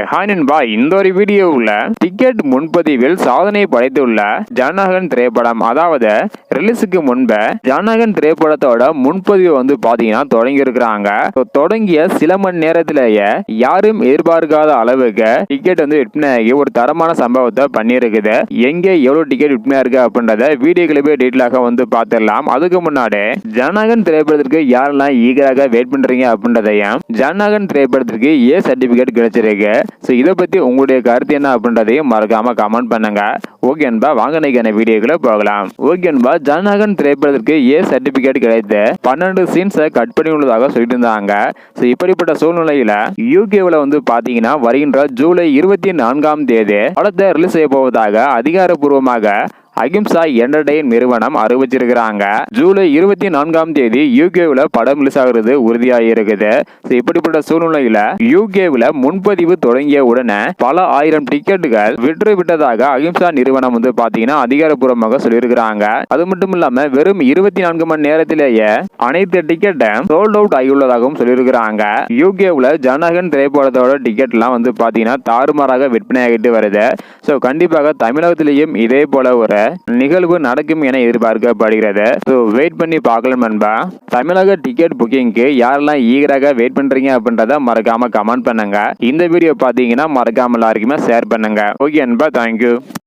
Hi நண்பா, இந்த ஒரு வீடியோவில் டிக்கெட் முன்பதிவில் சாதனை படைத்துள்ள ஜனநாயகன் திரைப்படம், அதாவது ரிலீஸுக்கு முன்பு ஜனநாயகன் திரைப்படத்தோட முன்பதிவு வந்து பாத்தீங்கன்னா தொடங்கி இருக்கிறாங்க. தொடங்கிய சில மணி நேரத்திலேயே யாரும் எதிர்பார்க்காத அளவுக்கு டிக்கெட் வந்து விற்பனையாகி ஒரு தரமான சம்பவத்தை பண்ணியிருக்குது. எங்க எவ்வளவு டிக்கெட் விற்பனையா இருக்கு அப்படின்றத வீடியோ கிளிப்பே டீட்டெயிலாக வந்து பார்த்துடலாம். அதுக்கு முன்னாடி ஜனநாயகன் திரைப்படத்திற்கு யாரெல்லாம் ஈகராக வெயிட் பண்றீங்க அப்படின்றதையும், ஜனநாயகன் திரைப்படத்திற்கு ஏ சர்டிபிகேட் கிடைச்சிருக்கு, இதை பத்தி உங்களுடைய கருத்து என்ன அப்படின்றதையும் மறக்காம கமெண்ட் பண்ணுங்க. ஓகே என்பா, வாங்க இன்னைக்கான வீடியோக்குள்ள போகலாம். ஓகே என்பா, ஜனநாயகன் திரைப்படத்திற்கு ஏ சர்டிபிகேட் கிடைத்து 12 சீன்ஸை கட் பண்ணி உள்ளதாக சொல்லிட்டு இருந்தாங்க. இப்படிப்பட்ட சூழ்நிலையில யூகேவில் வந்து பாத்தீங்கன்னா வருகின்ற ஜூலை 24ஆம் தேதி படத்தை ரிலீஸ் செய்ய போவதாக அதிகாரப்பூர்வமாக அகிம்சா என்டர்டெயின் நிறுவனம் அறிவிச்சிருக்கிறாங்க. ஜூலை 24ஆம் தேதி யூகேவில் படம் ரிலீஸ் ஆகிறது உறுதியாக இருக்குது. இப்படிப்பட்ட சூழ்நிலையில யூகேவில் முன்பதிவு தொடங்கிய உடனே பல ஆயிரம் டிக்கெட்டுகள் விற்று விட்டதாக அகிம்சா நிறுவனம் வந்து பாத்தீங்கன்னா அதிகாரப்பூர்வமாக சொல்லியிருக்கிறாங்க. அது மட்டும் இல்லாம வெறும் 24 மணி நேரத்திலேயே அனைத்து டிக்கெட்டும் சோல்ட் அவுட் ஆகியுள்ளதாகவும் சொல்லியிருக்கிறாங்க. யூகேவில் ஜனநாயகன் திரைப்படத்தோட டிக்கெட் எல்லாம் வந்து பாத்தீங்கன்னா தாறுமாறாக விற்பனை ஆகிட்டு வருது. கண்டிப்பாக தமிழகத்திலேயும் இதே போல ஒரு நிகழ்வு நடக்கும் என எதிர்பார்க்கப்படுகிறது. வெயிட் பண்ணி பார்க்கலாம் நண்பா. தமிழக டிக்கெட் புக்கிங்க்கு யாரெல்லாம் ஈகராக வெயிட் பண்றீங்க அப்படின்றத மறக்காம கமெண்ட் பண்ணுங்க. இந்த வீடியோ பாத்தீங்கன்னா மறக்காம எல்லாருக்குமே ஷேர் பண்ணுங்க. ஓகே நண்பா, தேங்க்யூ.